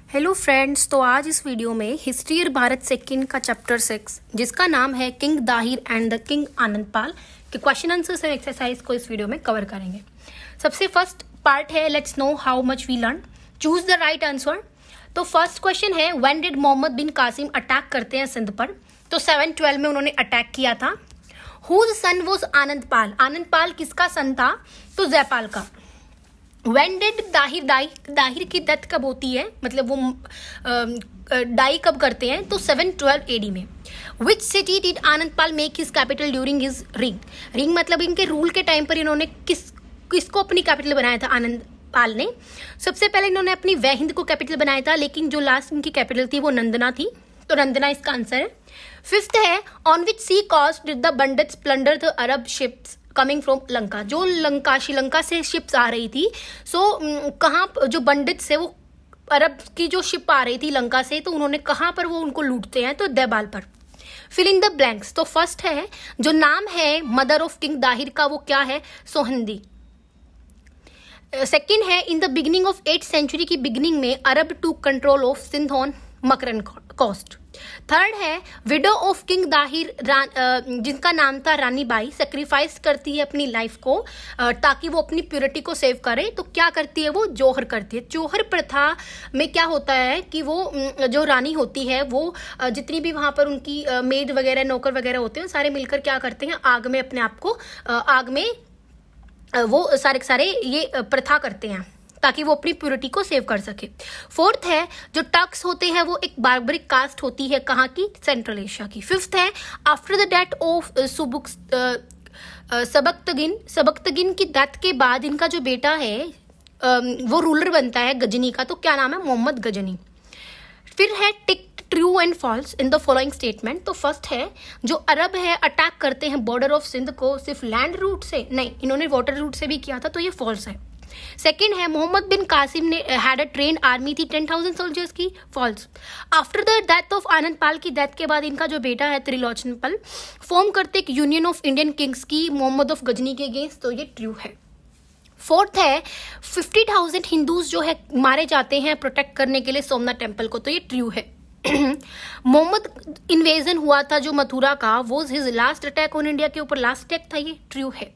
Hello friends, तो आज इस वीडियो में हिस्ट्री और भारत सेकंड का चैप्टर 6 जिसका नाम है king Dahir and the king Anandpal के क्वेश्चन आंसर्स एंड एक्सरसाइज को इस वीडियो में कवर करेंगे। सबसे फर्स्ट पार्ट है let's know how much we learn, choose the right answer. तो फर्स्ट क्वेश्चन है when did Muhammad bin Qasim attack करते हैं सिंध पर। तो 712 में उन्होंने अटैक किया था। Whose son was Anandpal, Anandpal किसका सन था? तो जयपाल का। When did दाहिर की डेथ कब होती है, मतलब वो डाई कब करते हैं? तो 712 AD में। Which city did Anandpal make his capital during his reign मतलब इनके रूल के टाइम पर इन्होंने किसको अपनी कैपिटल बनाया था? आनंदपाल ने सबसे पहले इन्होंने अपनी वहिंद को कैपिटल बनाया था, लेकिन जो लास्ट इनकी कैपिटल थी वो नंदना थी, तो नंदना इसका आंसर है। फिफ्थ है on which sea coast did the bandits plunder the Arab ships coming from Lanka. जो श्रीलंका से शिप्स आ रही थी, कहाँ जो पंडित है वो अरब की जो शिप आ रही थी लंका से, तो उन्होंने कहाँ पर वो उनको लूटते हैं? तो देबाल पर। Fill in the blanks. तो फर्स्ट है जो नाम है मदर ऑफ किंग दाहिर का, वो क्या है? सोहंदी। सेकेंड है in the beginning of 8th century की बिगिनिंग में Arab took control of Sindh on Makran coast. Third है विडो ऑफ किंग दाहिर जिनका नाम था रानी बाई, सेक्रीफाइस करती है अपनी लाइफ को ताकि वो अपनी प्योरिटी को सेव करे। तो क्या करती है वो? जोहर करती है। जोहर प्रथा में क्या होता है कि वो जो रानी होती है वो जितनी भी वहां पर उनकी मेड वगैरह नौकर वगैरह होते हैं सारे मिलकर क्या करते हैं? आग में अपने आप को आग में वो सारे ये प्रथा करते हैं ताकि वो अपनी प्योरिटी को सेव कर सके। फोर्थ है जो टक्स होते हैं वो एक बार्बरिक कास्ट होती है, कहाँ की? सेंट्रल एशिया की। फिफ्थ है आफ्टर द डेथ ऑफ सबक्तगिन की डेथ के बाद इनका जो बेटा है वो रूलर बनता है गजनी का, तो क्या नाम है? मोहम्मद गजनी। फिर है tick true and false in the following statement. तो फर्स्ट है जो अरब है अटैक करते हैं बॉर्डर ऑफ सिंध को सिर्फ लैंड रूट से, नहीं, इन्होंने वाटर रूट से भी किया था, तो ये फॉल्स है। सेकेंड है मोहम्मद बिन कासिम ने हैड अ ट्रेन आर्मी थी 10,000 सोल्जर्स की, falls. After the death of Anandpal की डेथ के बाद इनका जो बेटा है त्रिलोचनपाल फॉर्म करते एक यूनियन ऑफ इंडियन किंग्स की मोहम्मद ऑफ गजनी के अगेंस्ट, तो ये ट्रू है। फोर्थ है 50,000 हिंदूज जो है मारे जाते हैं प्रोटेक्ट करने के लिए सोमनाथ टेम्पल को, तो ये ट्रू है। मोहम्मद इन्वेजन हुआ था जो मथुरा का, वो his last attack on India के ऊपर लास्ट अटैक था, ये ट्रू है।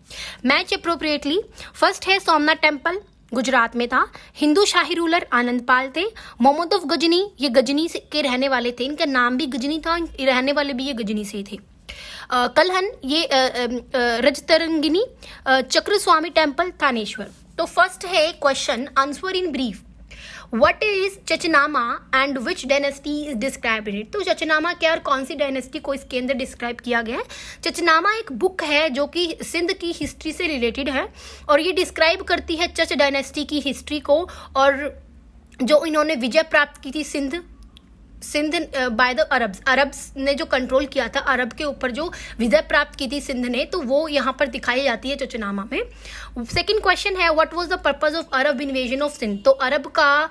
Match appropriately. फर्स्ट है सोमनाथ टेम्पल गुजरात में था, हिंदू शाही रूलर आनंदपाल थे। मोहम्मद ऑफ गजनी ये गजनी के रहने वाले थे, इनका नाम भी गजनी था, रहने वाले भी ये गजनी से ही थे। कलहन ये रजतरंगिनी चक्रस्वामी टेम्पल थानेश्वर। तो फर्स्ट है question answer in brief what is Chachnama and which dynasty is described in it. तो चचनामा क्या और कौन सी डायनेस्टी को इसके अंदर डिस्क्राइब किया गया है? चचनामा एक बुक है जो कि सिंध की हिस्ट्री से रिलेटेड है और ये डिस्क्राइब करती है चच डायनेस्टी की हिस्ट्री को, और जो इन्होंने विजय प्राप्त की थी सिंध बाय द अरब्स ने जो कंट्रोल किया था अरब के ऊपर, जो विजय प्राप्त की थी सिंध ने, तो वो यहाँ पर दिखाई जाती है चचनामा में। सेकंड क्वेश्चन है what was the purpose of Arab invasion of Sindh. तो अरब का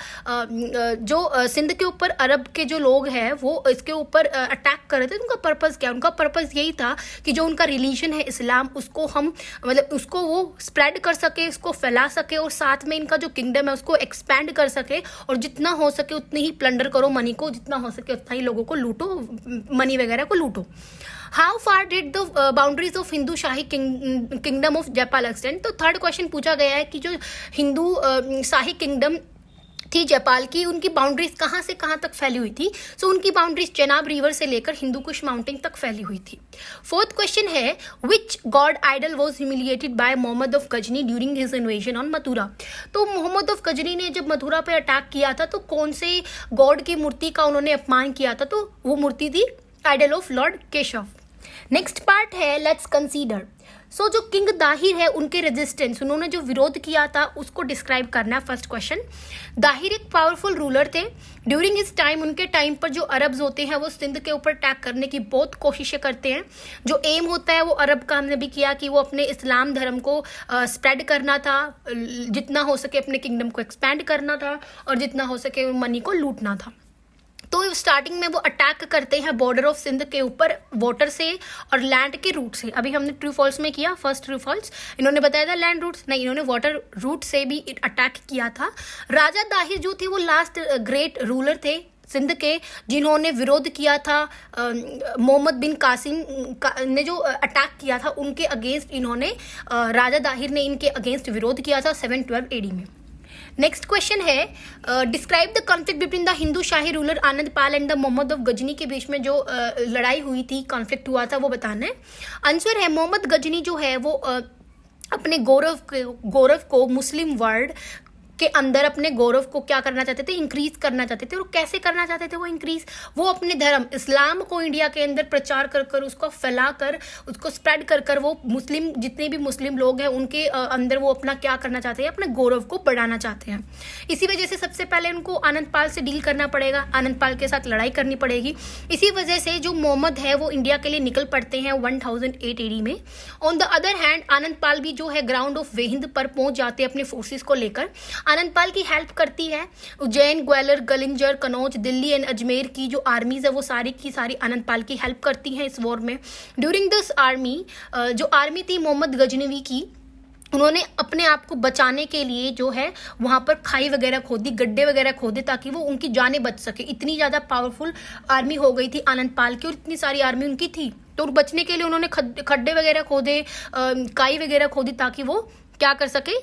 जो सिंध के ऊपर अरब के जो लोग हैं वो इसके ऊपर अटैक कर रहे थे, तो उनका पर्पस क्या? उनका पर्पस यही था कि जो उनका रिलीजन है इस्लाम उसको हम मतलब उसको वो स्प्रेड कर सके, उसको फैला सके, और साथ में इनका जो किंगडम है उसको एक्सपैंड कर सके, और जितना हो सके उतनी ही प्लंडर करो मनी को, जितना हो सके उतना ही लोगों को लूटो, मनी वगैरह को लूटो। How far did the boundaries of Hindu shahi kingdom of Jaipal extend. तो थर्ड क्वेश्चन पूछा गया है कि जो हिंदू शाही किंगडम थी जयपाल की, उनकी बाउंड्रीज कहाँ से कहाँ तक फैली हुई थी? सो उनकी बाउंड्रीज चेनाब रिवर से लेकर हिंदू कुश माउंटेन तक फैली हुई थी। फोर्थ क्वेश्चन है which god idol was humiliated by Mohammad of Ghazni during his invasion on Mathura. तो मोहम्मद ऑफ गजनी ने जब मथुरा पे अटैक किया था तो कौन से गॉड की मूर्ति का उन्होंने अपमान किया था? तो वो मूर्ति थी idol of lord Keshav. Next part है लेट्स कंसीडर। सो जो किंग दाहिर है उनके रेजिस्टेंस, उन्होंने जो विरोध किया था उसको डिस्क्राइब करना है। फर्स्ट क्वेश्चन, दाहिर एक पावरफुल रूलर थे ड्यूरिंग इस टाइम, उनके टाइम पर जो अरब्स होते हैं वो सिंध के ऊपर अटैक करने की बहुत कोशिशें करते हैं। जो एम होता है वो अरब का हमने भी किया कि वो अपने इस्लाम धर्म को स्प्रेड करना था, जितना हो सके अपने किंगडम को एक्सपैंड करना था, और जितना हो सके मनी को लूटना था। तो स्टार्टिंग में वो अटैक करते हैं बॉर्डर ऑफ सिंध के ऊपर वाटर से और लैंड के रूट से। अभी हमने ट्रू फॉल्स में किया, फर्स्ट ट्रू फॉल्स, इन्होंने बताया था लैंड रूट, नहीं इन्होंने वाटर रूट से भी अटैक किया था। राजा दाहिर जो थे वो लास्ट ग्रेट रूलर थे सिंध के, जिन्होंने विरोध किया था मोहम्मद बिन कासिम ने जो अटैक किया था उनके अगेंस्ट, इन्होंने राजा दाहिर ने इनके अगेंस्ट विरोध किया था 712 AD में। नेक्स्ट क्वेश्चन है describe the conflict between the Hindu Shahi ruler Anand Pal and the Mohammed of Ghazni के बीच में जो लड़ाई हुई थी, कॉन्फ्लिक्ट हुआ था, वो बताना है। आंसर है मोहम्मद गजनी जो है वो अपने गौरव को मुस्लिम वर्ल्ड के अंदर अपने गौरव को क्या करना चाहते थे, इंक्रीज करना चाहते थे। और कैसे करना चाहते थे वो इंक्रीज, वो अपने धर्म इस्लाम को इंडिया के अंदर प्रचार कर कर उसको फैलाकर उसको स्प्रेड कर कर वो मुस्लिम जितने भी मुस्लिम लोग हैं उनके अंदर वो अपना क्या करना चाहते हैं, अपने गौरव को बढ़ाना चाहते हैं। इसी वजह से सबसे पहले उनको आनंद पाल से डील करना पड़ेगा, आनंद पाल के साथ लड़ाई करनी पड़ेगी। इसी वजह से जो मोहम्मद है वो इंडिया के लिए निकल पड़ते हैं 1008 AD में। ऑन द अदर हैंड आनंद पाल भी जो है ग्राउंड ऑफ वेहिंद पर पहुंच जाते हैं अपने फोर्सेस को लेकर। आनंद पाल की हेल्प करती है उज्जैन, ग्वालियर, गलिंजर, कनौज, दिल्ली एंड अजमेर की जो आर्मीज है वो सारी की सारी आनंद पाल की हेल्प करती हैं इस वॉर में। ड्यूरिंग दिस आर्मी जो आर्मी थी मोहम्मद गजनवी की, उन्होंने अपने आप को बचाने के लिए जो है वहां पर खाई वगैरह खोदी, गड्ढे वगैरह खोदे ताकि वो उनकी जानें बच सके। इतनी ज्यादा पावरफुल आर्मी हो गई थी आनंद पाल की और इतनी सारी आर्मी उनकी थी, तो बचने के लिए उन्होंने खड्डे वगैरह खोदे, काई वगैरह खोदी ताकि वो क्या कर सके,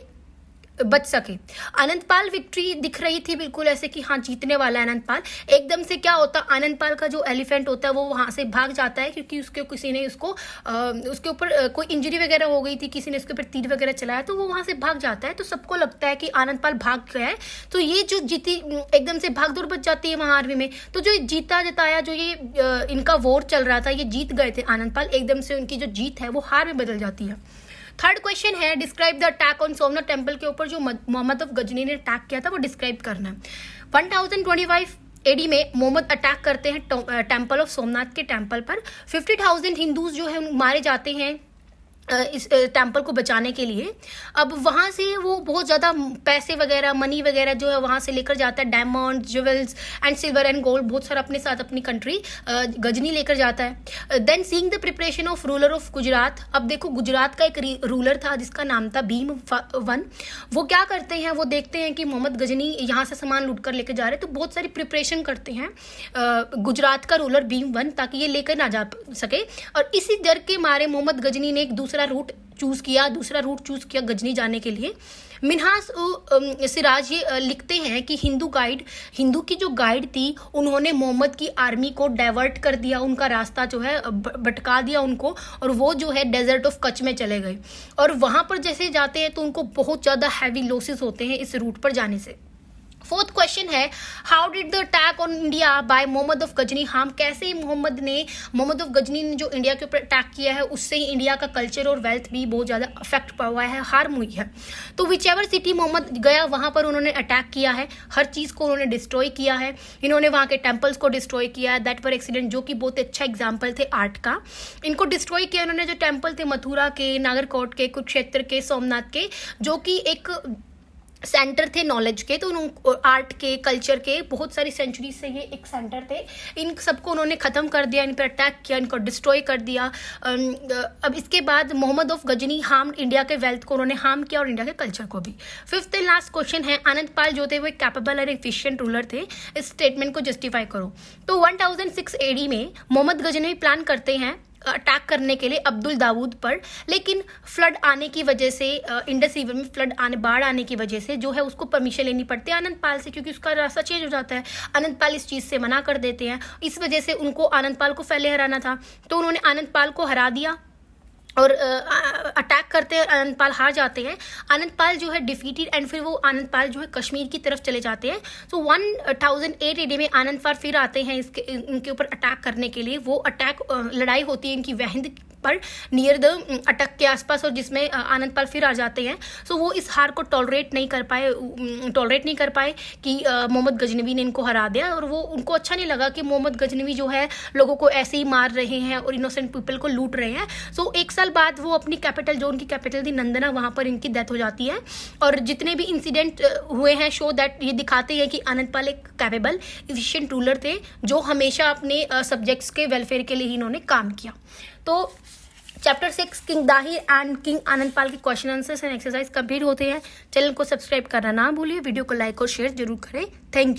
बच सके। आनंद पाल विक्ट्री दिख रही थी बिल्कुल ऐसे कि हाँ जीतने वाला है आनंद पाल। एकदम से क्या होता, आनंद पाल का जो एलिफेंट होता है वो वहां से भाग जाता है क्योंकि उसके किसी ने उसके ऊपर कोई इंजरी वगैरह हो गई थी, किसी ने उसके ऊपर तीर वगैरह चलाया तो वो वहां से भाग जाता है। तो सबको लगता है कि आनंद पाल भाग गया है, तो ये जो जीती एकदम से भाग दौड़ बच जाती है वहां आर्मी में। तो जो जीता जताया जो ये इनका वॉर चल रहा था, ये जीत गए थे आनंद पाल, एकदम से उनकी जो जीत है वो हार में बदल जाती है। थर्ड क्वेश्चन है describe the attack on Somnath temple के ऊपर जो मोहम्मद ऑफ गजनी ने अटैक किया था वो डिस्क्राइब करना है। 1025 AD में मोहम्मद अटैक करते हैं टेम्पल ऑफ सोमनाथ के टेम्पल पर। 50,000 हिंदूज जो है मारे जाते हैं इस टेम्पल को बचाने के लिए। अब वहाँ से वो बहुत ज़्यादा पैसे वगैरह, मनी वगैरह जो है वहाँ से लेकर जाता है, diamond, jewels and silver and gold बहुत सारा अपने साथ अपनी कंट्री गजनी लेकर जाता है। Then seeing the preparation of ruler of Gujarat, अब देखो गुजरात का एक रूलर था जिसका नाम था भीम वन, वो क्या करते हैं, वो देखते हैं कि मोहम्मद गजनी यहाँ से सामान लूट कर लेकर जा रहे, तो बहुत सारी प्रिपरेशन करते हैं गुजरात का रूलर भीम वन ताकि ये लेकर ना जा सके। और इसी डर के मारे मोहम्मद गजनी ने एक दूसरा रूट चूज किया गजनी जाने के लिए। मिन्हास सिराज ये लिखते हैं कि हिंदू की जो गाइड थी उन्होंने मोहम्मद की आर्मी को डाइवर्ट कर दिया, उनका रास्ता जो है भटका दिया उनको, और वो जो है डेजर्ट ऑफ कच्छ में चले गए। और वहां पर जैसे जाते हैं तो उनको बहुत ज्यादा हैवी लॉसेस होते हैं इस रूट पर जाने से। फोर्थ क्वेश्चन है how did the attack on India by Mohammad of Ghazni harm, कैसे मोहम्मद ऑफ गजनी ने जो इंडिया के ऊपर अटैक किया है उससे ही इंडिया का कल्चर और वेल्थ भी बहुत ज़्यादा अफेक्ट हुआ है, हार्म हुई है। तो विच एवर सिटी मोहम्मद गया वहाँ पर उन्होंने अटैक किया है, हर चीज़ को उन्होंने डिस्ट्रॉय किया है। इन्होंने वहाँ के टेम्पल्स को डिस्ट्रॉय किया है, दैट वर एक्सीडेंट, जो कि बहुत अच्छा एग्जाम्पल थे आर्ट का। इनको डिस्ट्रॉय किया उन्होंने जो टेम्पल थे मथुरा के, नागरकोट के, कुरुक्षेत्र के, सोमनाथ के, जो कि एक सेंटर थे नॉलेज के, तो उन्होंने आर्ट के, कल्चर के, बहुत सारी सेंचुरी से ये एक सेंटर थे। इन सबको उन्होंने ख़त्म कर दिया, इन पर अटैक किया, इनको डिस्ट्रॉय कर दिया। अब इसके बाद Mohammed of Ghazni harm India के वेल्थ को उन्होंने हार्म किया और इंडिया के कल्चर को भी। फिफ्थ एंड लास्ट क्वेश्चन है आनंद पाल जो थे वो एक कैपेबल और एफिशिएंट रूलर थे, इस स्टेटमेंट को जस्टिफाई करो। तो 1006 AD में मोहम्मद गजनी प्लान करते हैं अटैक करने के लिए अब्दुल दाऊद पर, लेकिन फ्लड आने की वजह से, इंडस रिवर में बाढ़ आने की वजह से जो है उसको परमिशन लेनी पड़ती है आनंद पाल से, क्योंकि उसका रास्ता चेंज हो जाता है। आनंद पाल इस चीज़ से मना कर देते हैं, इस वजह से उनको आनंद पाल को पहले हराना था, तो उन्होंने आनंद पाल को हरा दिया और अटैक करते हैं, आनंद पाल हार जाते हैं। आनंद पाल जो है डिफीटेड एंड फिर वो आनंद पाल जो है कश्मीर की तरफ चले जाते हैं। तो 1008 AD में आनंद पाल फिर आते हैं इनके ऊपर अटैक करने के लिए। वो अटैक लड़ाई होती है इनकी वेहिंद पर नियर द अटक के आसपास, और जिसमें आनंद पाल फिर आ जाते हैं। सो वो इस हार को टॉलरेट नहीं कर पाए कि मोहम्मद गजनवी ने इनको हरा दिया, और वो उनको अच्छा नहीं लगा कि मोहम्मद गजनवी जो है लोगों को ऐसे ही मार रहे हैं और इनोसेंट पीपल को लूट रहे हैं। सो 1 साल बाद वो अपनी कैपिटल, जो उनकी कैपिटल थी नंदना, वहाँ पर इनकी डेथ हो जाती है। और जितने भी इंसिडेंट हुए हैं शो दैट ये दिखाते हैं कि आनंद पाल एक कैपेबल एफिशिएंट रूलर थे, जो हमेशा अपने सब्जेक्ट्स के वेलफेयर के लिए ही इन्होंने काम किया। तो chapter 6 king Dahir and king Anand Pal के question answers and exercise complete होते हैं। चैनल को सब्सक्राइब करना ना भूलिए, वीडियो को लाइक और शेयर जरूर करें। Thank you.